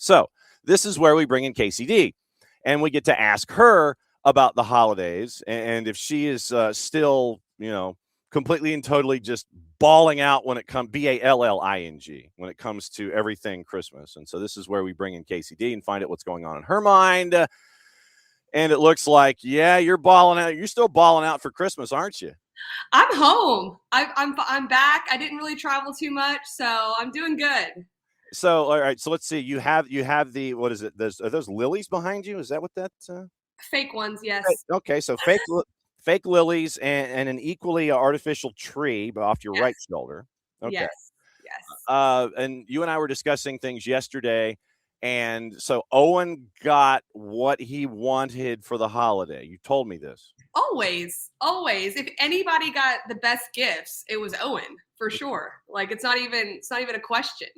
So this is where we bring in KCD, and we get to ask her about the holidays and if she is still, completely and totally just balling out when it comes BALLING when it comes to everything Christmas. And so this is where we bring in KCD and find out what's going on in her mind. And it looks like, yeah, you're balling out. You're still balling out for Christmas, aren't you? I'm home. I'm back. I didn't really travel too much, so I'm doing good. So, all right. So let's see. You have the, what is it? Are those lilies behind you? Is that what that's? Fake ones, yes. Okay. So fake lilies and an equally artificial tree off your right shoulder. Okay. Yes. And you and I were discussing things yesterday. And so Owen got what he wanted for the holiday. You told me this. Always. If anybody got the best gifts, it was Owen for sure. Like it's not even a question.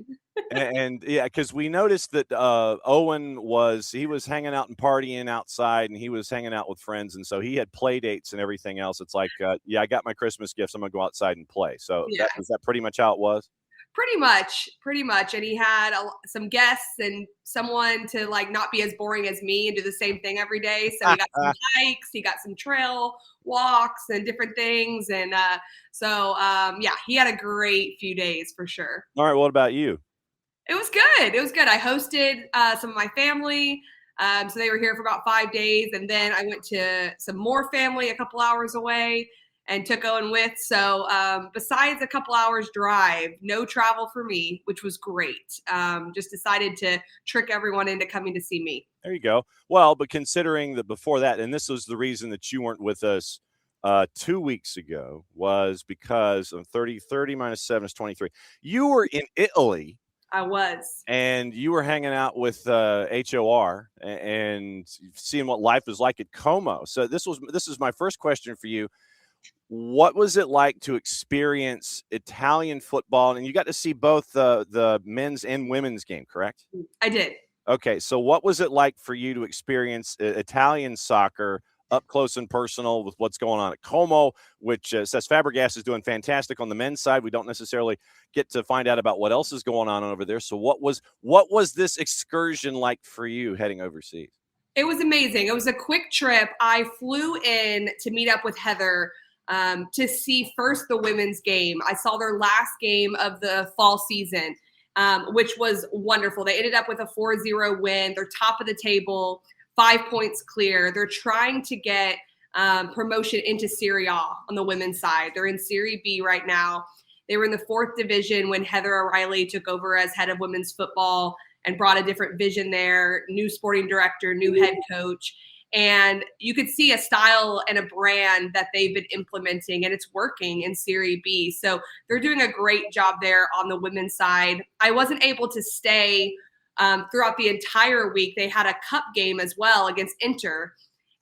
and yeah, because we noticed that Owen was hanging out and partying outside, and he was hanging out with friends, and so he had play dates and everything else. It's like, yeah, I got my Christmas gifts. I'm gonna go outside and play. So Yeah. was that pretty much how it was? Pretty much. And he had some guests and someone to like not be as boring as me and do the same thing every day. So he got some hikes, he got some trail walks and different things. And yeah, he had a great few days for sure. All right. What about you? It was good. I hosted some of my family. So they were here for about 5 days. And then I went to some more family a couple hours away and took Owen with. So besides a couple hours drive, no travel for me, which was great. Just decided to trick everyone into coming to see me. There you go. Well, but considering that before that, and this was the reason that you weren't with us 2 weeks ago, was because of 30 minus 7 is 23. You were in Italy. I was. And you were hanging out with HOR and seeing what life is like at Como. So this is my first question for you. What was it like to experience Italian football? And you got to see both the men's and women's game, correct? I did. Okay, so what was it like for you to experience Italian soccer up close and personal with what's going on at Como, which says Fabregas is doing fantastic on the men's side. We don't necessarily get to find out about what else is going on over there. So what was this excursion like for you heading overseas? It was amazing. It was a quick trip. I flew in to meet up with Heather to see first the women's game. I saw their last game of the fall season, which was wonderful. They ended up with a 4-0 win. They're top of the table, 5 points clear. They're trying to get promotion into Serie A on the women's side. They're in Serie B right now. They were in the 4th division when Heather O'Reilly took over as head of women's football and brought a different vision there, new sporting director, new head coach. And you could see a style and a brand that they've been implementing, and it's working in Serie B. So they're doing a great job there on the women's side. I wasn't able to stay throughout the entire week. They had a cup game as well against Inter,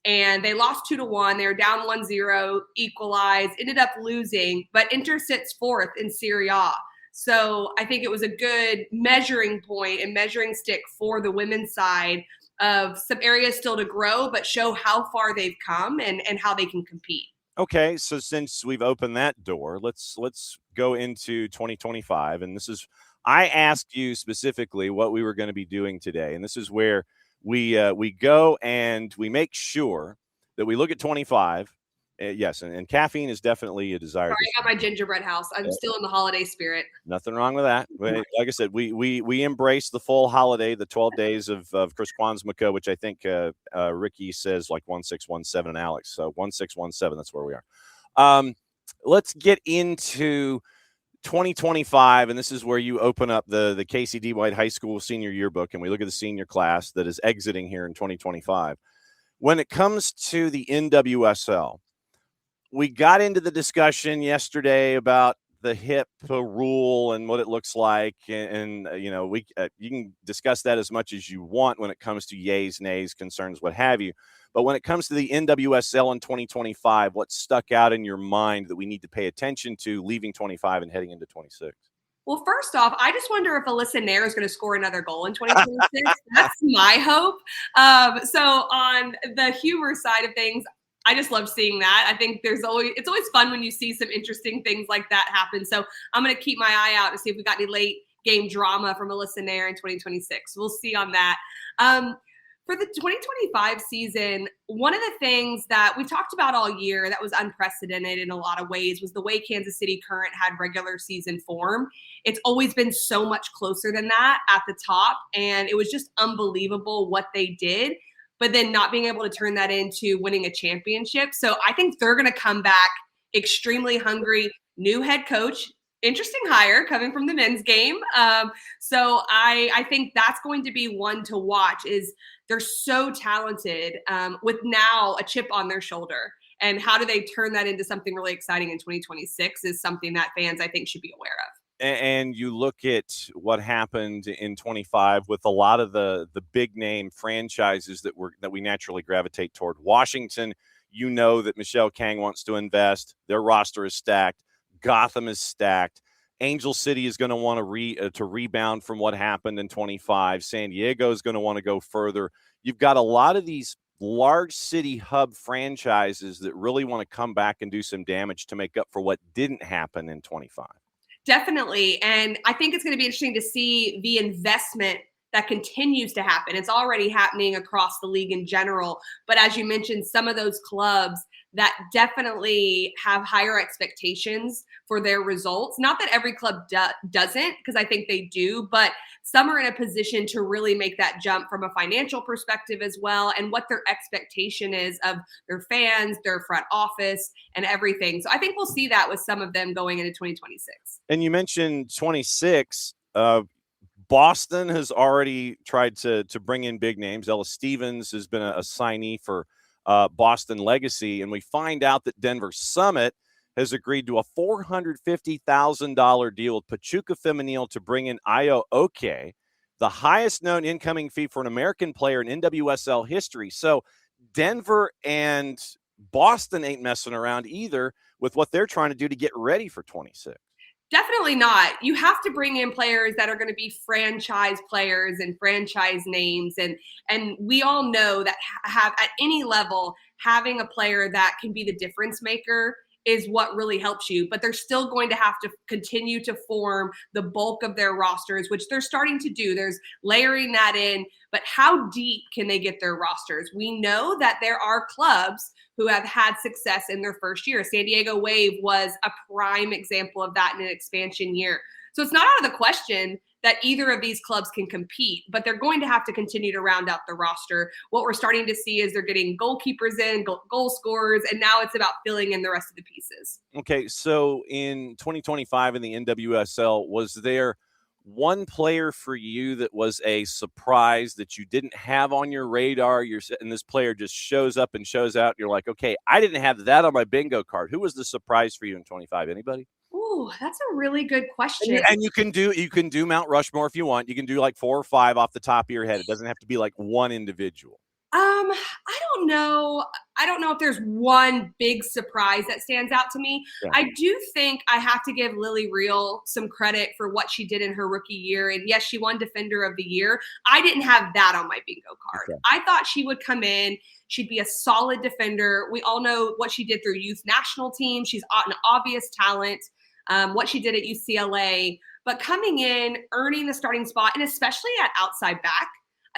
and they lost 2-1. They were down 1-0, equalized, ended up losing, but Inter sits 4th in Serie A. So I think it was a good measuring point and measuring stick for the women's side of some areas still to grow, but show how far they've come and how they can compete. Okay, so since we've opened that door, let's go into 2025. And I asked you specifically what we were going to be doing today. And this is where we go and we make sure that we look at 25. Yes, and caffeine is definitely a desire. Sorry, I got my gingerbread house. I'm still in the holiday spirit. Nothing wrong with that. Like I said, we embrace the full holiday, the 12 days of Chris Kwanzaa, which I think Ricky says like 1617 and Alex. So 1617, that's where we are. Let's get into 2025, and this is where you open up the Kacey White High School senior yearbook, and we look at the senior class that is exiting here in 2025. When it comes to the NWSL, we got into the discussion yesterday about the HIP rule and what it looks like, and you can discuss that as much as you want when it comes to yays, nays, concerns, what have you. But when it comes to the NWSL in 2025, what stuck out in your mind that we need to pay attention to leaving 25 and heading into 26? Well, first off, I just wonder if Alyssa Nair is going to score another goal in 2026. That's my hope. So on the humor side of things, I just love seeing that. I think it's always fun when you see some interesting things like that happen. So I'm going to keep my eye out to see if we got any late game drama from Alyssa Nair in 2026. We'll see on that. For the 2025 season, one of the things that we talked about all year that was unprecedented in a lot of ways was the way Kansas City Current had regular season form. It's always been so much closer than that at the top, and it was just unbelievable what they did, but then not being able to turn that into winning a championship. So I think they're going to come back extremely hungry. New head coach, interesting hire coming from the men's game. So I think that's going to be one to watch. Is they're so talented with now a chip on their shoulder. And how do they turn that into something really exciting in 2026 is something that fans, I think, should be aware of. And you look at what happened in 25 with a lot of the big name franchises that we naturally gravitate toward. Washington, you know that Michelle Kang wants to invest. Their roster is stacked. Gotham is stacked. Angel City is going to want to rebound from what happened in 25. San Diego is going to want to go further. You've got a lot of these large city hub franchises that really want to come back and do some damage to make up for what didn't happen in 25. Definitely. And I think it's going to be interesting to see the investment that continues to happen. It's already happening across the league in general. But as you mentioned, some of those clubs that definitely have higher expectations for their results. Not that every club doesn't, because I think they do, but some are in a position to really make that jump from a financial perspective as well, and what their expectation is of their fans, their front office, and everything. So I think we'll see that with some of them going into 2026. And you mentioned 26. Boston has already tried to bring in big names. Ella Stevens has been a signee for Boston Legacy, and we find out that Denver Summit has agreed to a $450,000 deal with Pachuca Femenil to bring in Ayo Oke, the highest known incoming fee for an American player in NWSL history. So Denver and Boston ain't messing around either with what they're trying to do to get ready for 26. Definitely not. You have to bring in players that are going to be franchise players and franchise names. And we all know that have at any level, having a player that can be the difference maker is what really helps you. But they're still going to have to continue to form the bulk of their rosters, which they're starting to do. There's layering that in. But how deep can they get their rosters? We know that there are clubs who have had success in their first year. San Diego Wave was a prime example of that in an expansion year. So it's not out of the question that either of these clubs can compete, but they're going to have to continue to round out the roster. What we're starting to see is they're getting goalkeepers in, goal scorers, and now it's about filling in the rest of the pieces. Okay, so in 2025 in the NWSL, was there one player for you that was a surprise that you didn't have on your radar? And this player just shows up and shows out. And you're like, okay, I didn't have that on my bingo card. Who was the surprise for you in 25? Anybody? Ooh, that's a really good question. And you can do Mount Rushmore if you want. You can do like 4 or 5 off the top of your head. It doesn't have to be like one individual. I don't know. I don't know if there's one big surprise that stands out to me. Yeah. I do think I have to give Lily Reel some credit for what she did in her rookie year. And yes, she won Defender of the Year. I didn't have that on my bingo card. Okay. I thought she would come in. She'd be a solid defender. We all know what she did through youth national team. She's an obvious talent. What she did at UCLA. But coming in, earning the starting spot, and especially at outside back.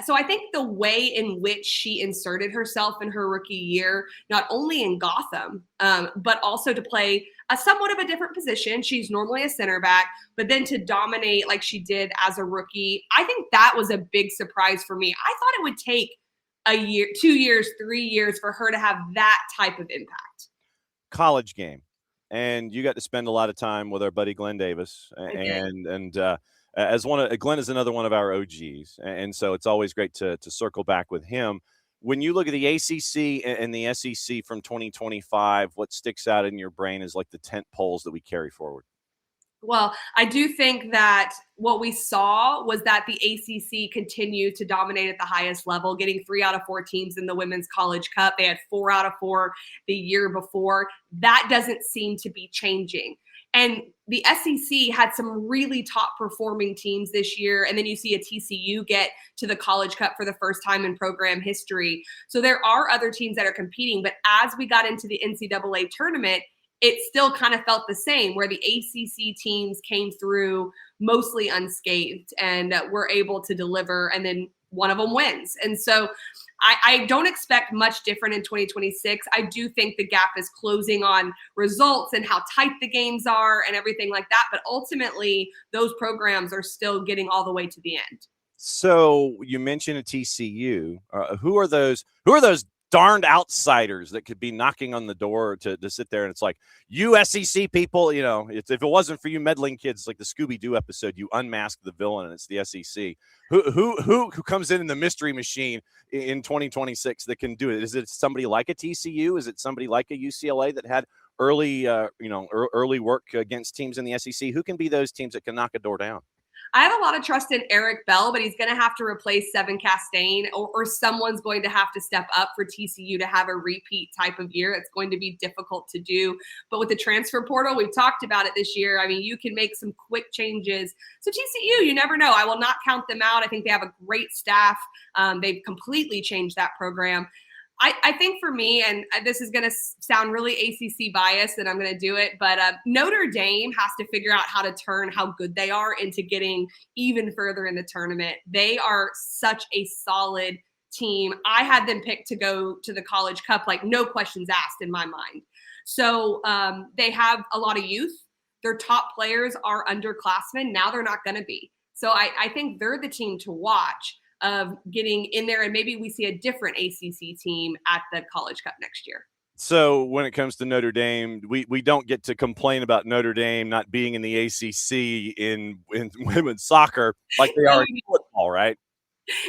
So I think the way in which she inserted herself in her rookie year, not only in Gotham, but also to play a somewhat of a different position. She's normally a center back, but then to dominate like she did as a rookie, I think that was a big surprise for me. I thought it would take a year, 2 years, 3 years for her to have that type of impact. College game. And you got to spend a lot of time with our buddy Glenn Davis. As Glenn is another one of our OGs, and so it's always great to circle back with him. When you look at the ACC and the SEC from 2025, what sticks out in your brain is like the tent poles that we carry forward? Well, I do think that what we saw was that the ACC continued to dominate at the highest level, getting 3 out of 4 teams in the Women's College Cup. They had 4 out of 4 the year before. That doesn't seem to be changing. And the SEC had some really top performing teams this year. And then you see a TCU get to the College Cup for the first time in program history. So there are other teams that are competing. But as we got into the NCAA tournament, it still kind of felt the same, where the ACC teams came through mostly unscathed and were able to deliver, and then one of them wins. And so I don't expect much different in 2026. I do think the gap is closing on results and how tight the games are and everything like that. But ultimately, those programs are still getting all the way to the end. So you mentioned a TCU. Who are those? Who are those darned outsiders that could be knocking on the door to sit there? And it's like, you SEC people, you know, if it wasn't for you meddling kids, like the Scooby-Doo episode, you unmask the villain, and it's the SEC. Who comes in the mystery machine in 2026 that can do it? Is it somebody like a TCU? Is it somebody like a UCLA that had early work against teams in the SEC? Who can be those teams that can knock a door down? I have a lot of trust in Eric Bell, but he's going to have to replace Seven Castaigne, or someone's going to have to step up for TCU to have a repeat type of year. It's going to be difficult to do. But with the transfer portal, we've talked about it this year. I mean, you can make some quick changes. So TCU, you never know. I will not count them out. I think they have a great staff. They've completely changed that program. I think for me, and this is going to sound really ACC biased, and I'm going to do it, but Notre Dame has to figure out how to turn how good they are into getting even further in the tournament. They are such a solid team. I had them picked to go to the College Cup, like no questions asked in my mind. So they have a lot of youth. Their top players are underclassmen. Now they're not going to be. So I think they're the team to watch of getting in there, and maybe we see a different ACC team at the College Cup next year. So when it comes to Notre Dame, we don't get to complain about Notre Dame not being in the ACC in women's soccer like they are in football, right?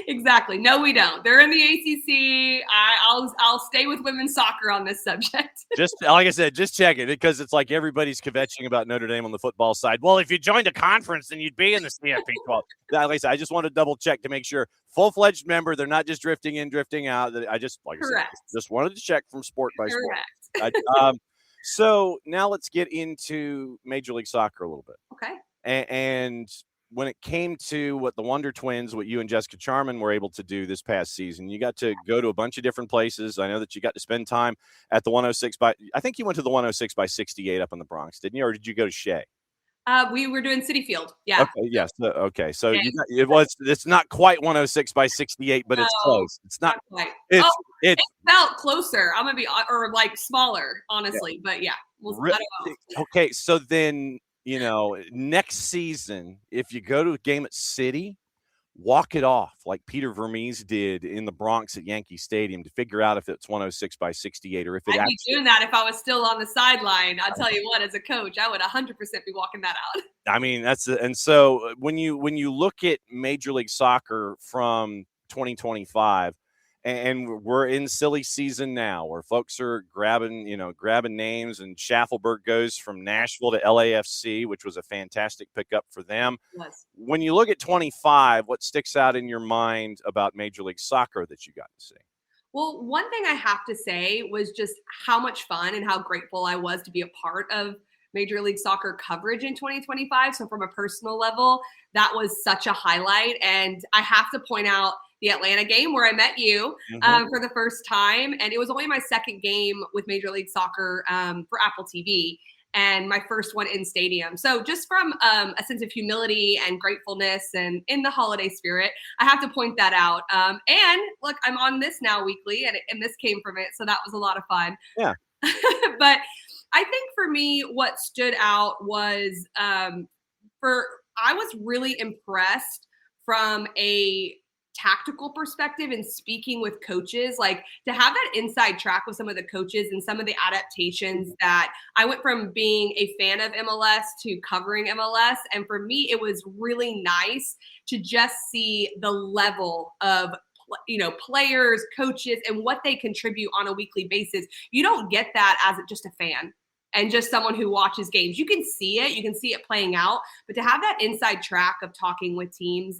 Exactly. No, we don't. They're in the ACC. I'll stay with women's soccer on this subject. Just like I said, just check it, because it's like everybody's kvetching about Notre Dame on the football side. Well, if you joined a conference, then you'd be in the CFP 12. Like I said, I just want to double check to make sure full-fledged member. They're not just drifting in, drifting out. I just, like I said, just wanted to check from sport by sport. So now let's get into Major League Soccer a little bit. Okay. And when it came to what the Wonder Twins, what you and Jessica Charman were able to do this past season, you got to go to a bunch of different places. I know that you got to spend time at the 106 by, I think you went to the 106 by 68 up in the Bronx, didn't you? Or did you go to Shea? We were doing Citi Field. Yeah. Okay, yes. Okay. So it's not quite 106 by 68, but it's close. It's not quite. It felt closer. I'm going to be, or like smaller, honestly, but yeah. Okay. So then, you know, next season, if you go to a game at City, walk it off like Peter Vermees did in the Bronx at Yankee Stadium to figure out if it's 106 by 68 or if it I'd be doing that if I was still on the sideline. I'll tell you what, as a coach, I would 100% be walking that out. I mean, and so when you look at Major League Soccer from 2025, and we're in silly season now where folks are grabbing names, and Schaffelberg goes from Nashville to LAFC, which was a fantastic pickup for them. Yes. When you look at 25, what sticks out in your mind about Major League Soccer that you got to see? Well, one thing I have to say was just how much fun and how grateful I was to be a part of Major League Soccer coverage in 2025. So from a personal level, that was such a highlight. And I have to point out the Atlanta game where I met you for the first time. And it was only my second game with Major League Soccer for Apple TV, and my first one in stadium. So just from a sense of humility and gratefulness and in the holiday spirit, I have to point that out. And look, I'm on this now weekly, and this came from it. So that was a lot of fun. Yeah. But I think for me, what stood out was I was really impressed from a tactical perspective and speaking with coaches, like to have that inside track with some of the coaches and some of the adaptations that I went from being a fan of MLS to covering MLS. And for me, it was really nice to just see the level of players, coaches, and what they contribute on a weekly basis. You don't get that as just a fan and just someone who watches games. You can see it playing out, but to have that inside track of talking with teams,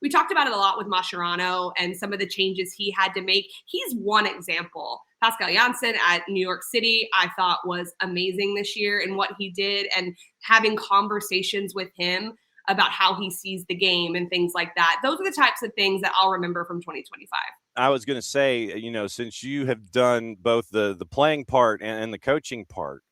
we talked about it a lot with Mascherano and some of the changes he had to make. He's one example. Pascal Janssen at New York City, I thought was amazing this year in what he did, and having conversations with him about how he sees the game and things like that. Those are the types of things that I'll remember from 2025. I was going to say, since you have done both the playing part and the coaching part,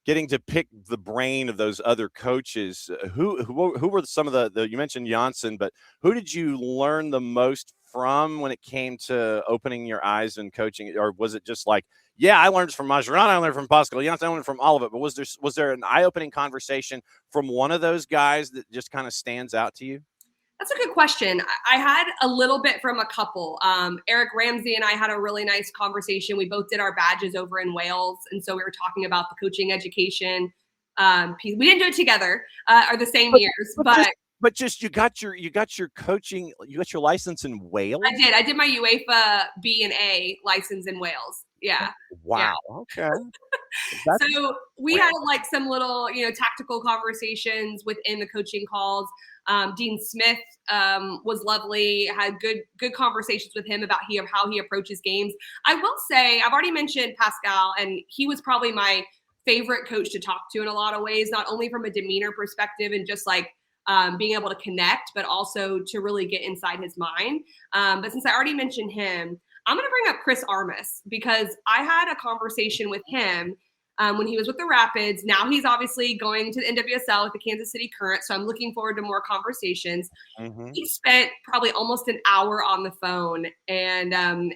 getting to pick the brain of those other coaches. Who were some of the you mentioned Janssen, but who did you learn the most from when it came to opening your eyes and coaching? Or was it just like, yeah, I learned from Mascherano, I learned from Pascal Janssen, I learned from all of it. But was there an eye-opening conversation from one of those guys that just kind of stands out to you? That's a good question. I had a little bit from a couple. Eric Ramsey and I had a really nice conversation. We both did our badges over in Wales. And so we were talking about the coaching education piece. We didn't do it together or the same years, but just you got your coaching, you got your license in Wales? I did my UEFA B and A license in Wales. Yeah. Wow. Yeah. Okay. So we had like some little, tactical conversations within the coaching calls. Dean Smith was lovely. Had good conversations with him about how he approaches games. I will say, I've already mentioned Pascal, and he was probably my favorite coach to talk to in a lot of ways, not only from a demeanor perspective and just like being able to connect, but also to really get inside his mind. But since I already mentioned him, I'm going to bring up Chris Armas because I had a conversation with him when he was with the Rapids. Now he's obviously going to the NWSL with the Kansas City Current, so I'm looking forward to more conversations. Mm-hmm. He spent probably almost an hour on the phone and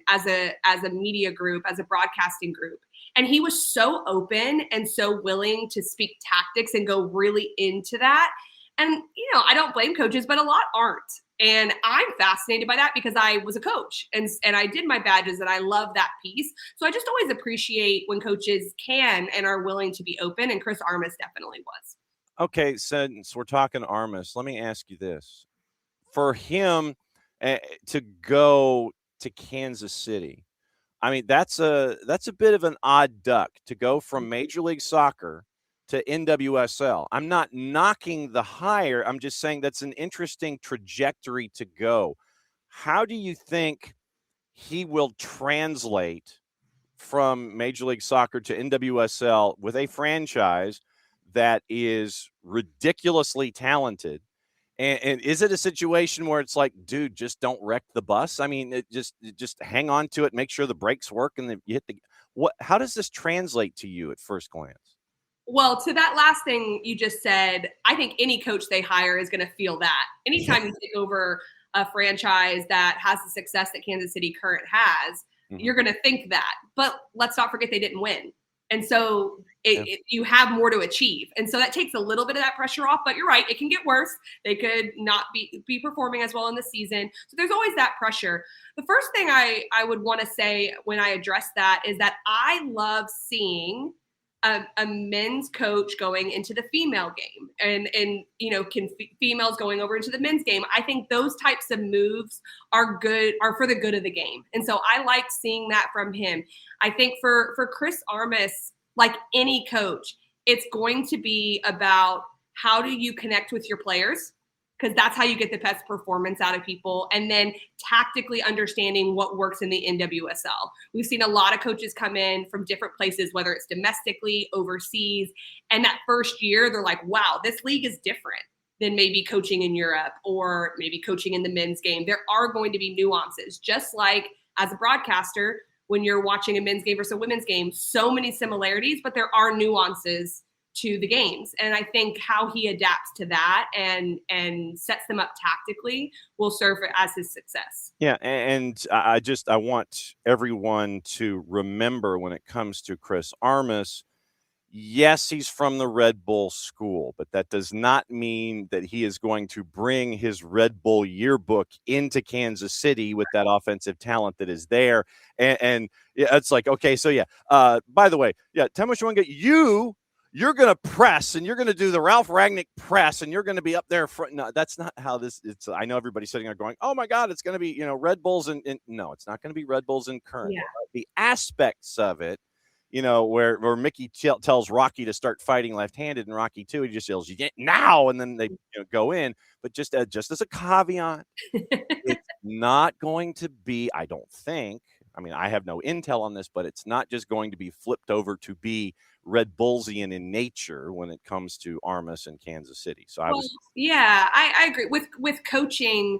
as a media group, as a broadcasting group. And he was so open and so willing to speak tactics and go really into that. And, I don't blame coaches, but a lot aren't. And I'm fascinated by that because I was a coach and I did my badges and I love that piece. So I just always appreciate when coaches can and are willing to be open. And Chris Armas definitely was. Okay, since we're talking Armas, let me ask you this. For him to go to Kansas City, I mean, that's a bit of an odd duck to go from Major League Soccer to NWSL. I'm not knocking the hire. I'm just saying that's an interesting trajectory to go. How do you think he will translate from Major League Soccer to NWSL with a franchise that is ridiculously talented? And is it a situation where it's like, dude, just don't wreck the bus? I mean, just hang on to it, make sure the brakes work, and then you hit the what? How does this translate to you at first glance? Well, to that last thing you just said, I think any coach they hire is going to feel that. Anytime you take over a franchise that has the success that Kansas City Current has, you're going to think that. But let's not forget they didn't win. And so you have more to achieve. And so that takes a little bit of that pressure off. But you're right, it can get worse. They could not be performing as well in the season. So there's always that pressure. The first thing I would want to say when I address that is that I love seeing a men's coach going into the female game and females going over into the men's game. I think those types of moves are for the good of the game. And so I like seeing that from him. I think for Chris Armas, like any coach, it's going to be about how do you connect with your players? Because that's how you get the best performance out of people. And then tactically understanding what works in the NWSL. We've seen a lot of coaches come in from different places, whether it's domestically, overseas. And that first year, they're like, wow, this league is different than maybe coaching in Europe or maybe coaching in the men's game. There are going to be nuances, just like as a broadcaster, when you're watching a men's game versus a women's game, so many similarities, but there are nuances to the games. And I think how he adapts to that and sets them up tactically will serve as his success. Yeah. And I want everyone to remember when it comes to Chris Armas, yes, he's from the Red Bull school, but that does not mean that he is going to bring his Red Bull yearbook into Kansas City with that offensive talent that is there. And yeah, it's like, okay, so yeah. By the way, yeah, Temushwanga, you're going to press and you're going to do the Ralph Ragnick press and you're going to be up there. No, that's not how it's. I know everybody's sitting there going, oh my God, it's going to be, Red Bulls. And no, it's not going to be Red Bulls and Current. Yeah. The aspects of it, where Mickey tells Rocky to start fighting left-handed, and Rocky too, he just yells, "You get now," and then they go in. But just as a caveat, it's not going to be. I don't think. I mean, I have no intel on this, but it's not just going to be flipped over to be Red Bullsian in nature when it comes to Armas and Kansas City. So I agree with coaching.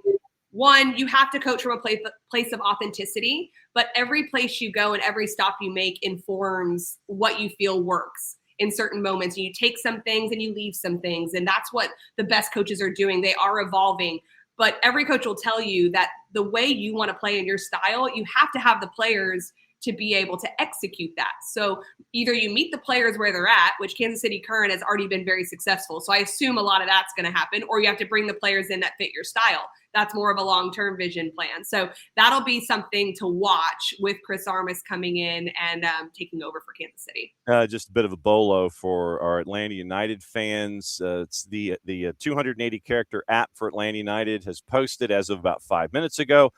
One, you have to coach from a place of authenticity, but every place you go and every stop you make informs what you feel works. in certain moments. You take some things and you leave some things. And that's what the best coaches are doing. They are evolving. But every coach will tell you that the way you want to play in your style, you have to have the players to be able to execute that. So either you meet the players where they're at, which Kansas City Current has already been very successful. So I assume a lot of that's going to happen, or you have to bring the players in that fit your style. That's more of a long-term vision plan. So that'll be something to watch with Chris Armas coming in and taking over for Kansas City. Just a bit of a bolo for our Atlanta United fans. It's the 280-character app for Atlanta United has posted as of about 5 minutes ago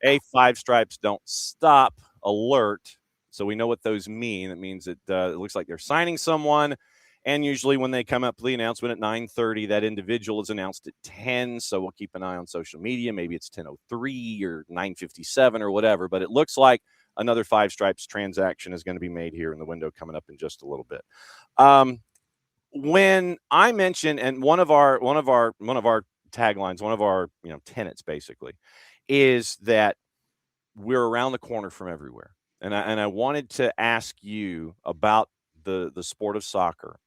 a 5 stripes don't stop alert. So we know what those mean. It means it looks like they're signing someone. And usually when they come up with the announcement at 9:30, that individual is announced at 10. So we'll keep an eye on social media. Maybe it's 10:03 or 9:57 or whatever. But it looks like another 5 stripes transaction is going to be made here in the window coming up in just a little bit. When I mention, and one of our taglines, one of our tenets basically, is that we're around the corner from everywhere. And I wanted to ask you about the sport of soccer.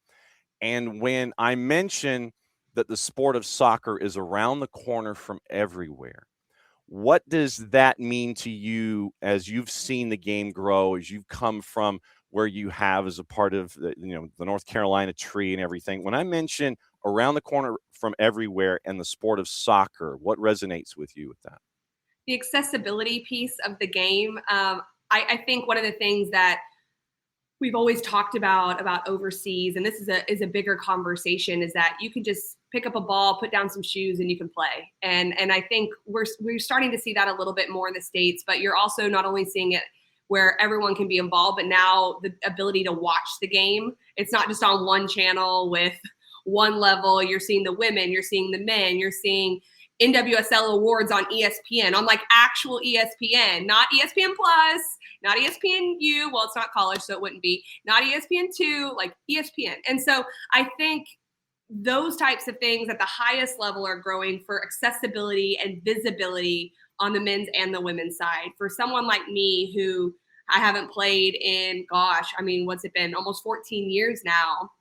And when I mention that the sport of soccer is around the corner from everywhere, what does that mean to you as you've seen the game grow, as you've come from where you have as a part of the North Carolina tree and everything? When I mention around the corner from everywhere and the sport of soccer, what resonates with you with that? The accessibility piece of the game. I think one of the things that we've always talked about overseas, and this is a bigger conversation, is that you can just pick up a ball, put down some shoes, and you can play. And I think we're starting to see that a little bit more in the States, but you're also not only seeing it where everyone can be involved, but now the ability to watch the game. It's not just on one channel with one level. You're seeing the women, you're seeing the men, you're seeing NWSL awards on ESPN, on like actual ESPN, not ESPN Plus, not ESPNU. Well, it's not college, so it wouldn't be. Not ESPN2, like ESPN. And so I think those types of things at the highest level are growing for accessibility and visibility on the men's and the women's side. For someone like me who I haven't played in, what's it been? Almost 14 years now.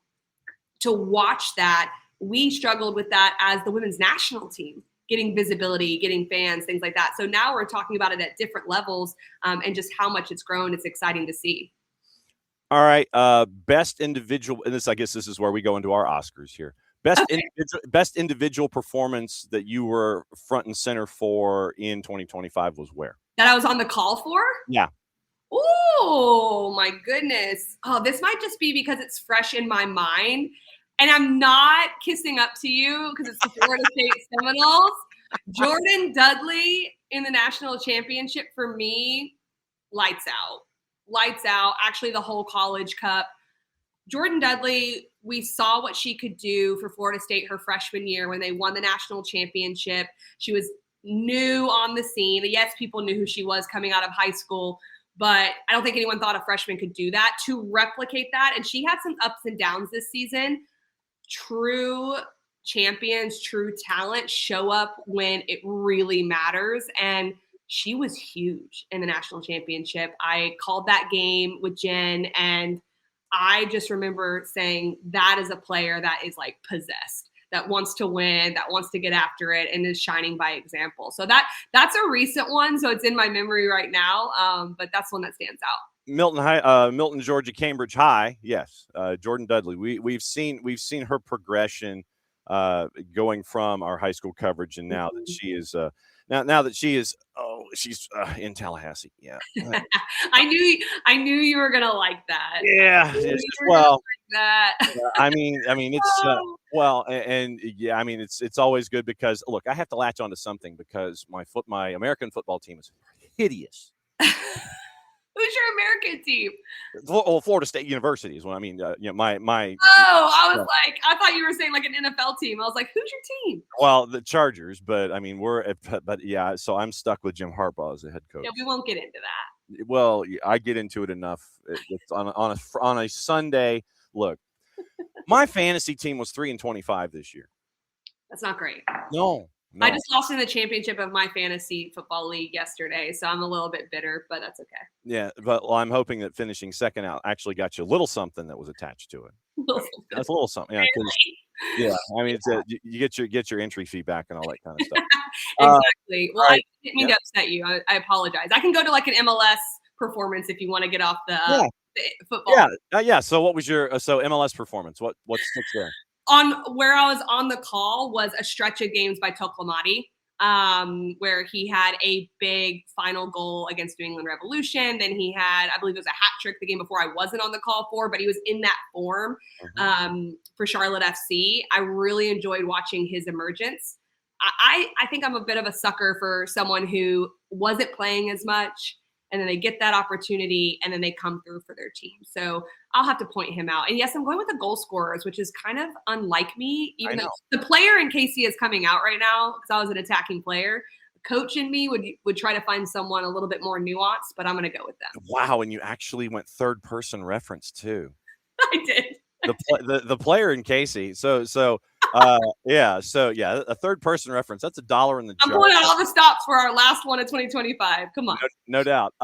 To watch that, we struggled with that as the women's national team, getting visibility, getting fans, things like that. So now we're talking about it at different levels, and just how much it's grown. It's exciting to see. All right. Best individual, and I guess this is where we go into our Oscars here. Best individual performance that you were front and center for in 2025 was where? That I was on the call for? Yeah. Oh, my goodness. Oh, this might just be because it's fresh in my mind. And I'm not kissing up to you because it's the Florida State Seminoles. Jordan Dudley in the national championship for me, lights out. Lights out. Actually, the whole College Cup. Jordan Dudley, we saw what she could do for Florida State her freshman year when they won the national championship. She was new on the scene. Yes, people knew who she was coming out of high school, but I don't think anyone thought a freshman could do that. To replicate that, and she had some ups and downs this season. True champions, true talent show up when it really matters. And she was huge in the national championship. I called that game with Jen, and I just remember saying that is a player that is like possessed, that wants to win, that wants to get after it, and is shining by example. So that's a recent one. So it's in my memory right now. But that's one that stands out. Milton, Georgia, Cambridge High. Yes, Jordan Dudley. We've seen her progression going from our high school coverage, and now that she is she's in Tallahassee. Yeah, I knew you were gonna like that. Yeah, I mean, it's it's always good because look, I have to latch onto something because my American football team is hideous. Who's your American team? Well, Florida State University is what I mean. My. Oh, I was like, I thought you were saying like an NFL team. I was like, who's your team? Well, the Chargers, but I mean, yeah. So I'm stuck with Jim Harbaugh as the head coach. Yeah, we won't get into that. Well, I get into it enough. It's on a Sunday. Look, my fantasy team was 3-25 this year. That's not great. No. I just lost in the championship of my fantasy football league yesterday, so I'm a little bit bitter, but that's okay. Yeah, but I'm hoping that finishing second out actually got you a little something that was attached to it. That's a little something. Yeah, 'cause yeah, I mean, you get your entry fee back and all that kind of stuff. Exactly. Well, All I right. didn't mean Yeah. to upset you. I apologize. I can go to like an MLS performance if you want to get off Yeah. the football. Yeah. Yeah. So what was your so MLS performance? What sticks there? On where I was on the call was a stretch of games by Toklamati, where he had a big final goal against New England Revolution. Then he had, I believe it was a hat trick the game before I wasn't on the call for, but he was in that form for Charlotte FC. I really enjoyed watching his emergence. I think I'm a bit of a sucker for someone who wasn't playing as much, and then they get that opportunity and then they come through for their team. So I'll have to point him out. And yes, I'm going with the goal scorers, which is kind of unlike me, I even though know. the player in Kacey is coming out right now because I was an attacking player. Coach in me would try to find someone a little bit more nuanced, but I'm going to go with them. Wow, and you actually went third person reference too. I did. The player in Kacey. Yeah, a third person reference. That's $1 in the I'm jar. pulling out all the stops for our last one of 2025. Come on. No doubt.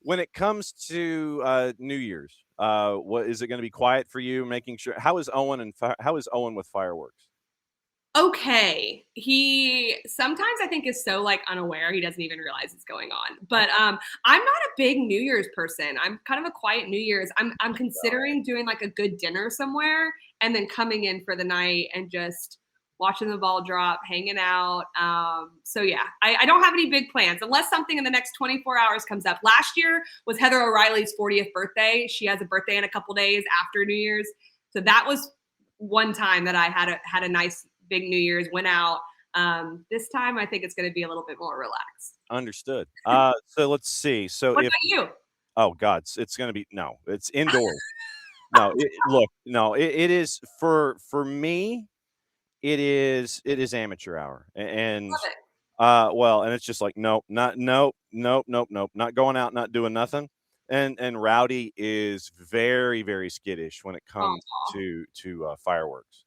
When it comes to New Year's, what is it going to be quiet for you? Making sure. How is Owen with fireworks? Okay. He sometimes I think is so like unaware he doesn't even realize it's going on. But I'm not a big New Year's person. I'm kind of a quiet New Year's. I'm considering doing like a good dinner somewhere and then coming in for the night and just watching the ball drop, hanging out. So yeah, I don't have any big plans unless something in the next 24 hours comes up. Last year was Heather O'Reilly's 40th birthday. She has a birthday in a couple days after New Year's. So that was one time that I had a nice big New Year's, went out. This time I think it's going to be a little bit more relaxed. Understood. So let's see. So What about you? Oh God, it's going to be it's indoors. It is for me. It is amateur hour, and Love it. and it's just like nope, not going out, not doing nothing. And Rowdy is very, very skittish when it comes to fireworks.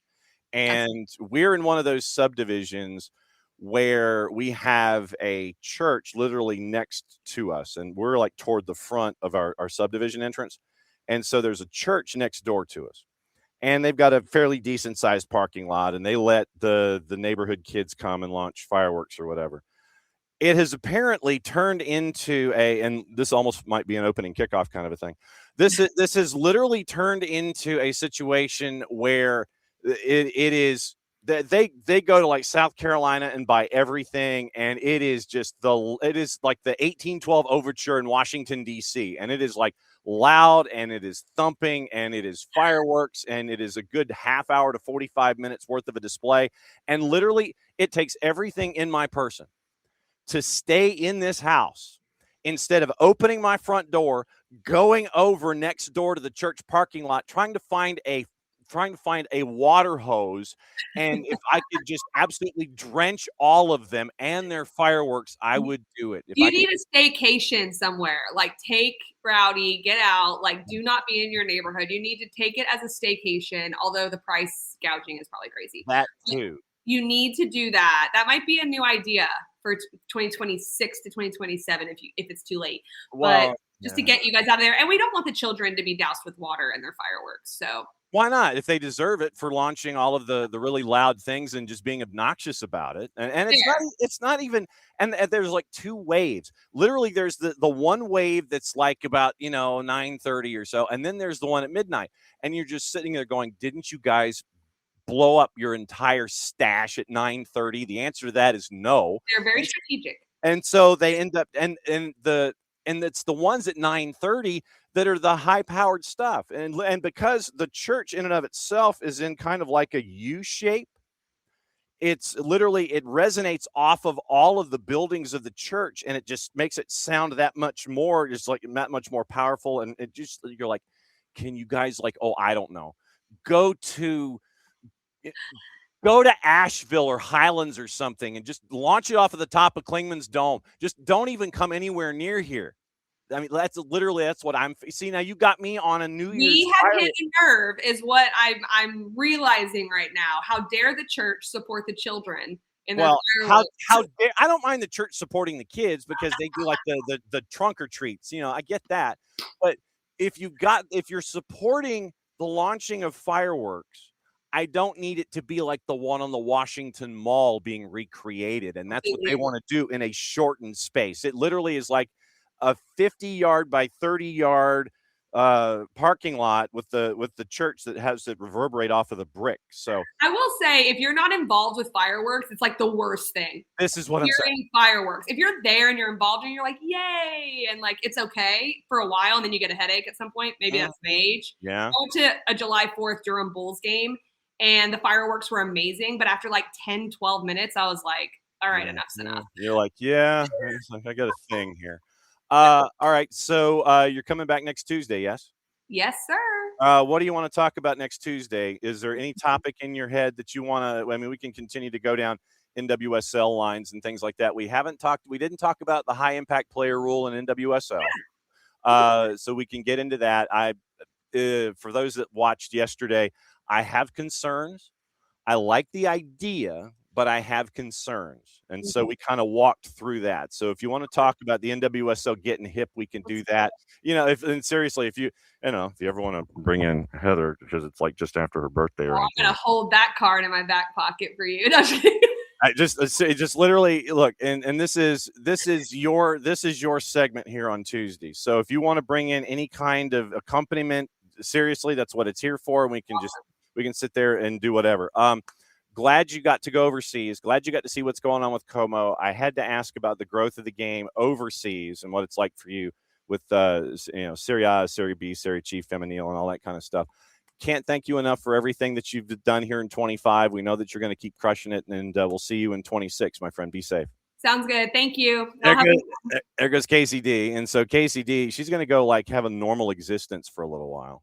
And we're in one of those subdivisions where we have a church literally next to us, and we're like toward the front of our subdivision entrance. And so there's a church next door to us, and they've got a fairly decent sized parking lot, and they let the neighborhood kids come and launch fireworks or whatever. It has apparently turned into and this almost might be an opening kickoff kind of a thing. This has literally turned into a situation where it is that they go to like South Carolina and buy everything, and it is like the 1812 overture in Washington D.C., and it is like loud, and it is thumping, and it is fireworks, and it is a good half hour to 45 minutes worth of a display, and literally it takes everything in my person to stay in this house instead of opening my front door, going over next door to the church parking lot, trying to find a water hose, and if I could just absolutely drench all of them and their fireworks, I would do it. You need a staycation somewhere. Like take Rowdy, get out. Like do not be in your neighborhood. You need to take it as a staycation, although the price gouging is probably crazy. That too. You need to do that. That might be a new idea for 2026 to 2027 if it's too late. But just to get you guys out of there. And we don't want the children to be doused with water in their fireworks. So why not? If they deserve it for launching all of the really loud things and just being obnoxious about it. And it's not even, and there's like two waves. Literally there's the one wave that's like about, 9:30 or so. And then there's the one at midnight. And you're just sitting there going, didn't you guys blow up your entire stash at 9:30? The answer to that is no. They're very strategic. And so they end up, and it's the ones at 9:30 that are the high-powered stuff. And because the church in and of itself is in kind of like a U shape, it's literally, it resonates off of all of the buildings of the church, and it just makes it sound that much more, just like that much more powerful. And it just, you're like, can you guys I don't know, go to Asheville or Highlands or something and just launch it off of the top of Klingman's Dome. Just don't even come anywhere near here. I mean, that's what I'm see. Now you got me on a New Year's. We have hit a nerve is what I'm realizing right now. How dare the church support the children in their how dare, I don't mind the church supporting the kids because they do like the trunk or treats. I get that. But if you're supporting the launching of fireworks, I don't need it to be like the one on the Washington Mall being recreated. And that's what they want to do in a shortened space. It literally is like a 50-yard by 30-yard parking lot with the church that has it reverberate off of the brick. So I will say, if you're not involved with fireworks, it's like the worst thing. This is what I'm saying. Fireworks. If you're there and you're involved and you're like, yay, and like it's okay for a while, and then you get a headache at some point. Maybe that's my age. Yeah. I went to a July 4th Durham Bulls game, and the fireworks were amazing. But after like 10, 12 minutes, I was like, all right, enough's enough. You're like, yeah, I got a thing here. All right. So you're coming back next Tuesday, yes? Yes, sir. What do you want to talk about next Tuesday? Is there any topic in your head that you want to? I mean, we can continue to go down NWSL lines and things like that. We didn't talk about the high impact player rule in NWSL. So we can get into that. For those that watched yesterday, I have concerns. I like the idea, but I have concerns. And so we kind of walked through that. So if you want to talk about the NWSL getting hip, we can do that. Seriously, if you ever want to bring in Heather, because it's like just after her birthday or I'm going to hold that card in my back pocket for you. I just literally look, and this is your segment here on Tuesday. So if you want to bring in any kind of accompaniment, seriously, that's what it's here for. And we can sit there and do whatever. Glad you got to go overseas. Glad you got to see what's going on with Como. I had to ask about the growth of the game overseas and what it's like for you with Serie A, Serie B, Serie C, Femenil, and all that kind of stuff. Can't thank you enough for everything that you've done here in 25. We know that you're going to keep crushing it, and we'll see you in 26, my friend. Be safe. Sounds good. Thank you. There goes Kacey D. And so Kacey D, she's going to go like have a normal existence for a little while.